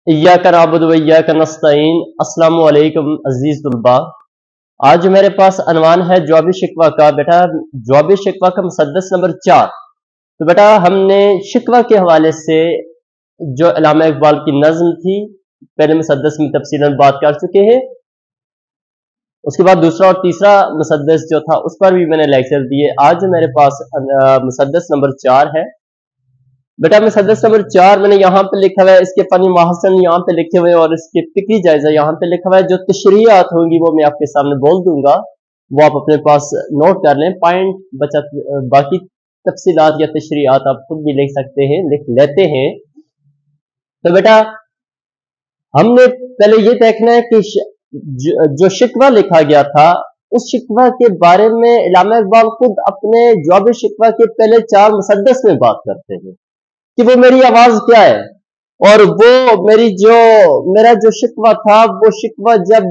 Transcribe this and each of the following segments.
इय्याक नअबुदु व इय्याक नस्तईन। अस्सलामु अलैकुम अजीज तुलबा। आज मेरे पास अनवान है जवाबी शिकवा का। बेटा जवाबी शिकवा का मुसद्दस नंबर 4। तो बेटा हमने शिकवा के हवाले से जो अल्लामा इकबाल की नज्म थी पहले मुसद्दस में तफसीलन बात कर चुके हैं। उसके बाद दूसरा और तीसरा मुसद्दस जो था उस पर भी मैंने लेक्चर दिए। आज मेरे पास मुसद्दस नंबर 4 है। बेटा मुसद्दस नंबर 4 मैंने यहाँ पे लिखा हुआ है, इसके फनी महासन यहाँ पे लिखे हुए हैं और इसके फिक्री जायजा यहाँ पे लिखा हुआ है। जो तशरीहात होंगी वो मैं आपके सामने बोल दूंगा, वो आप अपने पास नोट कर लें। पॉइंट बचा, बाकी तफसीलात या तशरीहात आप खुद भी लिख सकते हैं, लिख लेते हैं। तो बेटा हमने पहले ये देखना है कि जो शिकवा लिखा गया था उस शिकवा के बारे में अल्लामा इकबाल खुद अपने जवाब शिकवा के पहले 4 मुसद्दस में बात करते हैं कि वो मेरी आवाज क्या है और वो मेरा जो शिकवा था वो शिकवा जब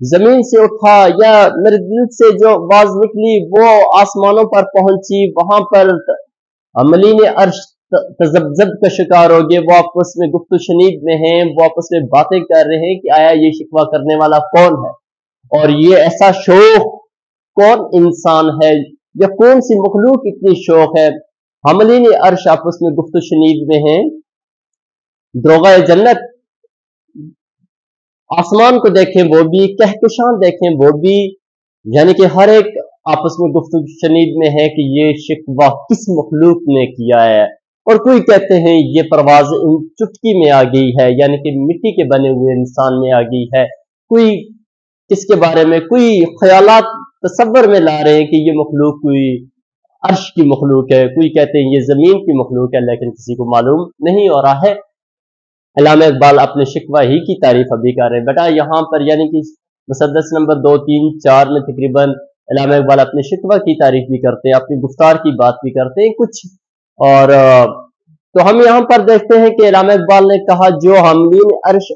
जमीन से उठा या मेरे दिल से जो आवाज निकली वो आसमानों पर पहुंची, वहां पर अमलीन अर्श तजब्जब का शिकार हो गए। वो आपस में गुफ्तु शनीद में हैं, वो आपस में बातें कर रहे हैं कि आया ये शिकवा करने वाला कौन है और ये ऐसा शौक कौन इंसान है या कौन सी मखलूक इतनी शौक है। हमलीन अर्श आपस में गुफ्तु शनीद में हैं। दरोगा जन्नत आसमान को देखें वो भी, कहकशां देखें वो भी, यानी कि हर एक आपस में गुफ्तु शनीद में है कि ये शिकवा किस मखलूक ने किया है। और कोई कहते हैं ये परवाज चुटकी में आ गई है, यानी कि मिट्टी के बने हुए इंसान में आ गई है। कोई किसके बारे में कोई ख्यालात तसव्वुर में ला रहे हैं कि ये मखलूक कोई अर्श की मखलूक है, कोई कहते हैं ये जमीन की मखलूक है, लेकिन किसी को मालूम नहीं हो रहा है। अल्लामा इकबाल अपने शिकवा ही की तारीफ अभी कर रहे हैं। बेटा यहाँ पर यानी कि मुसद्दस नंबर 2, 3, 4 में तकरीबन अल्लामा इकबाल अपने शिकवा की तारीफ भी करते हैं, अपनी गुफ्तार की बात भी करते हैं कुछ। और तो हम यहाँ पर देखते हैं कि अल्लामा इकबाल ने कहा जो हमलीन अर्श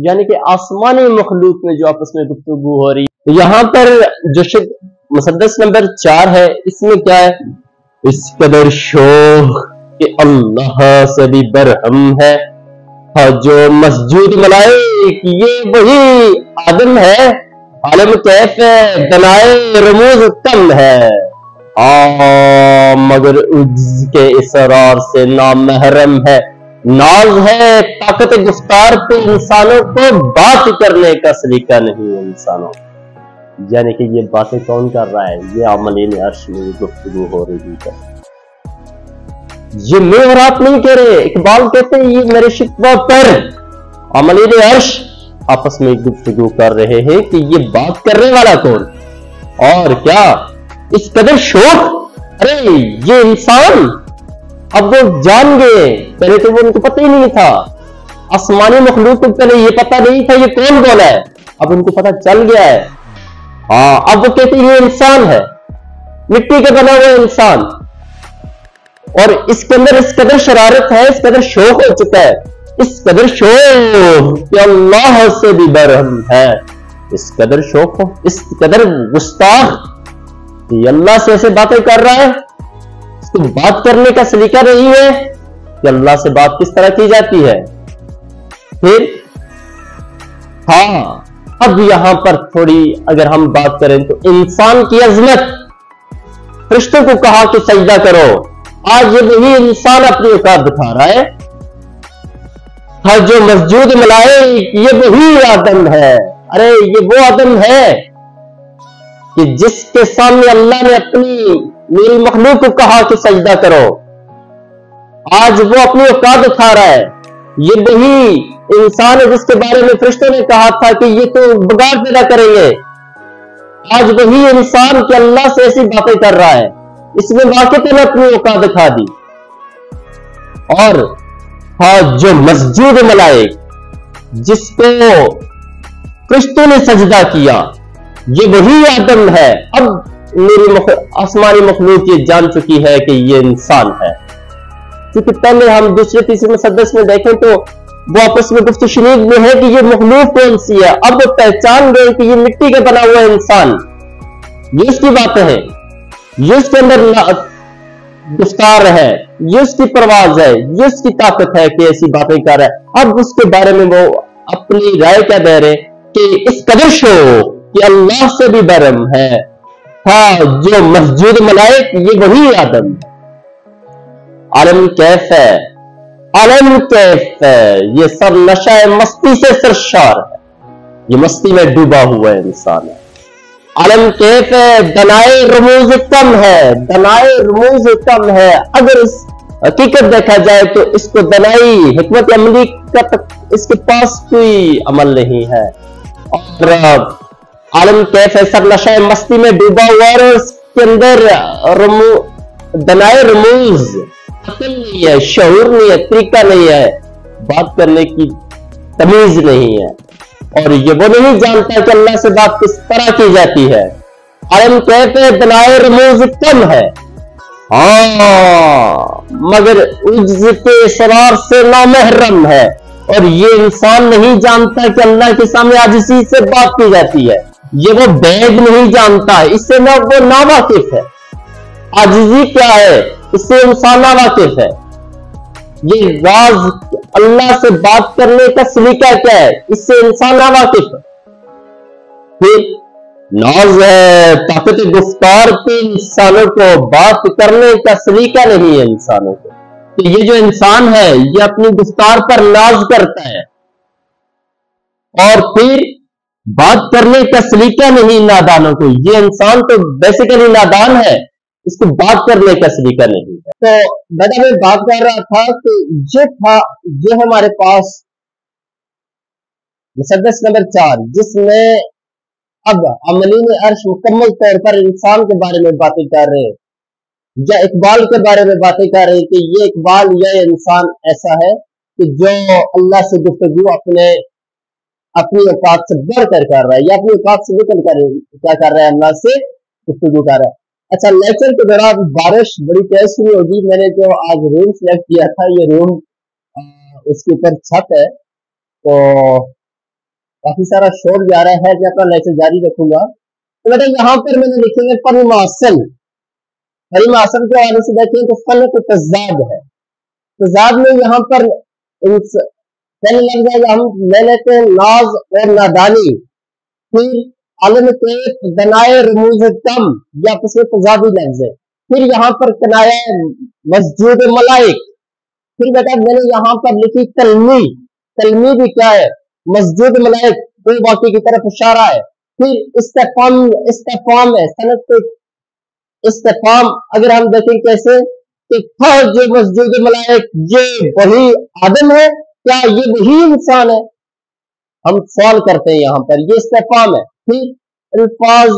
यानी कि आसमानी मखलूक में जो आपस में गुफ्तगू हो रही। तो यहाँ पर जो मुसद्दस नंबर 4 है इसमें क्या है, इस कदर शौक कि अल्लाह से भी बरहम है। हाँ जो मस्जूद मलाइक ये वही आदम है, आलम कैफ है, बनाए रमूज कम है। मगर उज्ज के इसरार से नामहरम है। नाज है ताकत गुफ्तार पे इंसानों को बात करने का सलीका नहीं इंसानों। यानी कि ये बातें कौन कर रहा है, ये अमलीन अर्श में गुफ्तगू हो रही है। ये मैं और आप नहीं कह रहे, इकबाल कहते हैं ये मेरे शिकवा पर अमलीन अर्श आपस में गुफ्तगू कर रहे हैं कि ये बात करने वाला कौन और क्या इस कदर शौक। अरे ये इंसान अब वो जान गए, पहले तो वो उनको पता ही नहीं था। आसमानी मखलूक को पहले ये पता नहीं था ये कौन बोला है, अब उनको पता चल गया है। हाँ अब वो कहते हैं ये इंसान है, मिट्टी का बना हुआ इंसान, और इसके अंदर इस कदर शरारत है, इस कदर शौक हो चुका है, इस कदर शौक कि अल्लाह से भी बरहम है। इस कदर शौक हो, इस कदर गुस्ताख कि अल्लाह से ऐसे बातें कर रहा है। इसको बात करने का सलीका नहीं है कि अल्लाह से बात किस तरह की जाती है। फिर हाँ अब यहां पर थोड़ी अगर हम बात करें तो इंसान की अजमत, फरिश्तों को कहा कि सजदा करो, आज ये वही इंसान अपनी औकात दिखा रहा है। हाँ जो मस्जूद मलाइक ये वही आदम है। अरे ये वो आदम है कि जिसके सामने अल्लाह ने अपनी मेरी मखलूक को कहा कि सजदा करो, आज वो अपनी औकात दिखा रहा है। ये वही इंसान है जिसके बारे में फरिश्तों ने कहा था कि ये तो बगाड़ पैदा करेंगे। आज वही इंसान कि अल्लाह से ऐसी बातें कर रहा है, इसमें वाकई ने अपनी औकात दिखा दी। और हाँ जो मस्जूद मलाइक जिसको फरिश्तों ने सजदा किया ये वही आदम है। अब मेरी आसमानी मखलूक ये जान चुकी है कि ये इंसान है, क्योंकि पहले हम दूसरे तीसरे मुसद्दस में देखें तो वो आपस में गुफ्तगू शनीद में है कि ये मखलूक कौन सी है। अब वो पहचान गए कि ये मिट्टी का बना हुआ इंसान, ये इसकी बातें हैं, ये इसके अंदर गुफ्तार है, ये उसकी परवाज है, ये उसकी ताकत है कि ऐसी बातें कर रहा है। अब उसके बारे में वो अपनी राय क्या दे रहे कि इस कदर शो कि अल्लाह से भी बरम है। हाँ, जो मस्जूद मलाइक ये वही आदम है। आलम कैफ है, आलम कैफ है, ये सर नशा मस्ती से सरशार है, ये मस्ती में डूबा हुआ इंसान है। आलम कैफ है, दनाए रमूज कम है, दनाए रमूज कम है। अगर इस हकीकत देखा जाए तो इसको दनाई हिकमत अमली का इसके पास कोई अमल नहीं है। और आलम कैफ है, सर नशा मस्ती में डूबा हुआ और उसके अंदर दनाए रमूज अकल नहीं है, शऊर नहीं है, तरीका नहीं है, बात करने की तमीज नहीं है, और ये वो नहीं जानता कि अल्लाह से बात किस तरह की जाती है। आलम कैफ है, दनाए रमूज कम है, हाँ, मगर उज्ज के इसरार से नामहरम है। और ये इंसान नहीं जानता कि अल्लाह के सामने आजिज़ी से बात की जाती है, ये वो भेद नहीं जानता, इससे ना वो नावाकिफ है। आजिज़ी क्या है, इससे इंसान नावाकिफ है। ये राज अल्लाह से बात करने का सलीका क्या है, इससे इंसान नावाकिफ है। फिर नाज है, ताकत गुफ्तार पे इंसानों को बात करने का सलीका नहीं है इंसानों को, कि ये जो इंसान है ये अपनी गुफ्तार पर नाज करता है, और फिर बात करने का सलीका नहीं नादानों को। ये इंसान तो बेसिकली नादान है, इसको बात करने का सलीका नहीं है। तो बेटा मैं बात कर रहा था कि ये हमारे पास मुसद्दस नंबर 4, जिसमें अब अमलीन अर्श मुकम्मल तौर पर इंसान के बारे में बातें कर रहे हैं, या इकबाल के बारे में बातें कर रहे हैं कि ये इकबाल या इंसान ऐसा है कि जो अल्लाह से गुफ्तगू अपनी औकात से बढ़कर कर रहा है, या अपनी औकात से निकल कर क्या कर रहा है, अल्लाह से गुफ्तगू कर रहा है। अच्छा, लेक्चर के दौरान बारिश बड़ी तेज शुरू होगी। मैंने जो आज रूम सिलेक्ट किया था, ये रूम उसके ऊपर छत है, तो काफी सारा शोर जा रहा है। मैं अपना लेक्चर जारी रखूंगा। तो बेटा यहाँ पर मैंने लिखेंगे परिमासल। परिमासल के हवाले से देखें तो फन को तजाद है। तजाद में यहाँ पर पहले लग जाएगा, हम ले लेते हैं नाज और नादानी। फिर आलम कैफ, दनाए रमूज कम, या आपस में तजादी लफ्ज है। फिर यहाँ पर कनाया मस्जूद मलाइक। फिर बेटा मैंने यहाँ पर लिखी तलमी। तलमी भी क्या है, मस्जूद मलाइक, कोई वाक़ई की तरफ इशारा है। फिर इस्तेफाम है, सनत इस्तेफाम अगर हम देखें कैसे कि जो मस्जूद मलाइक ये वही आदम है, क्या ये वही इंसान है, हम सवाल करते हैं यहाँ पर, ये इस्तेफाम है। फिर अल्फाज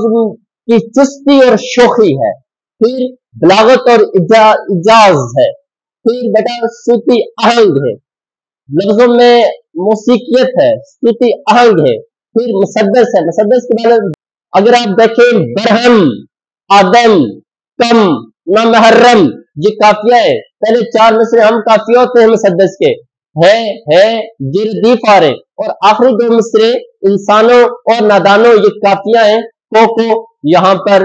की चुस्ती और शोखी है। फिर बलागत और इजाज है। फिर बेटा सूती आहंग है, लफ्जों में मौसीकियत है, सूती आहंग है। फिर मुसद्दस है। मुसद्दस के बाद अगर आप देखें बरहम, आदम, कम, नामहर्रम, ये काफिया है। पहले 4 मिसरे हम काफिया होते हैं मुसद्दस के, है, ये रदीफ आ रहे, और आखिरी 2 मिसरे इंसानों और नादानों, ये काफिया है। को यहाँ पर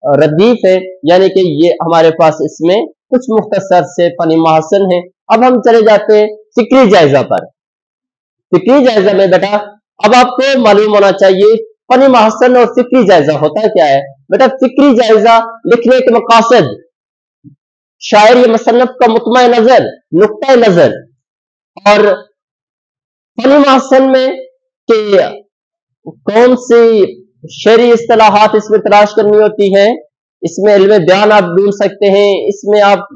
रदीफ है, यानी कि ये हमारे पास इसमें कुछ मुख्तसर से फनी महसन है। अब हम चले जाते हैं फिक्री जायजा पर। फिक्री जायजा में बेटा अब आपको मालूम होना चाहिए फनी महसन और फिक्री जायजा होता क्या है। बेटा फिक्री जायजा लिखने के मकासद, शायर या मुसन्नफ का मुतमा नजर, नुक्ता नजर, और फनी महसन में कि कौन सी शेरी इस्तिलाहात इसमें तलाश करनी होती है। इसमें इल्म बयान आप ढूंढ सकते हैं, इसमें आप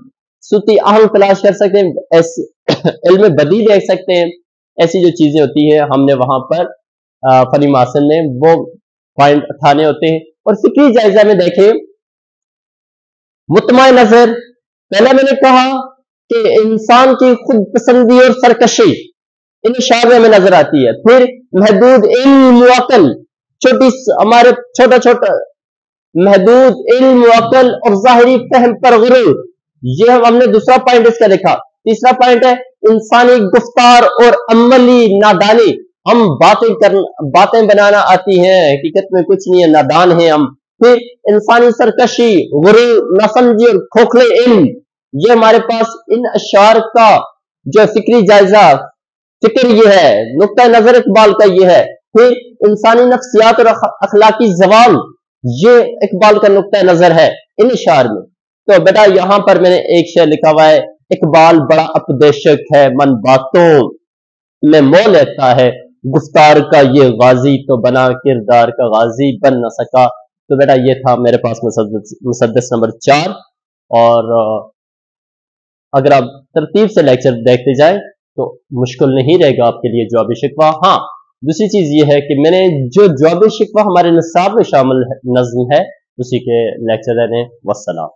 सूती आहंग तलाश कर सकते हैं, ऐसी इल्म बदी देख सकते हैं। ऐसी जो चीजें होती है हमने वहां पर फनी मासन ने वो पॉइंट उठाने होते हैं। और फिक्री जायजा में देखें मुतमा नजर, पहले मैंने कहा कि इंसान की खुद पसंदी और सरकशी इन इशारे में नजर आती है। फिर महदूद इल्म अकल, हमारे छोटा महदूद इल्म अकल और जाहिरी फहम पर गुरूर, ये हमने दूसरा पॉइंट इसका देखा। तीसरा पॉइंट है इंसानी गुफ्तार और अमली नादानी, हम बातें बनाना आती हैं, हकीकत में कुछ नहीं है, नादान है हम, फिर इंसानी सरकशी, गुरूर, नासमझी और खोखले इल्म, ये हमारे पास इन अशार का जो फिक्री जायजा, फिक्र ये है, नुक्ता नजर इकबाल का ये है। फिर इंसानी नफ्सियात और अखलाकी जवाल, ये इकबाल का नुक्ता नजर है इन अशार में। तो बेटा यहां पर मैंने एक शेर लिखा हुआ है, इकबाल बड़ा उपदेशक है, मन बातों में मोह लेता है, गुफ्तार का ये गाजी तो बना किरदार का गाजी बन न सका। तो बेटा ये था मेरे पास मुसद्दस नंबर 4। और अगर आप तरतीब से लेक्चर देखते जाए तो मुश्किल नहीं रहेगा आपके लिए जवाब शिकवा। हाँ, दूसरी चीज ये है कि मैंने जो जवाब शिकवा हमारे निसाब में शामिल नज्म है उसी के लेक्चर देने। वस्सलाम।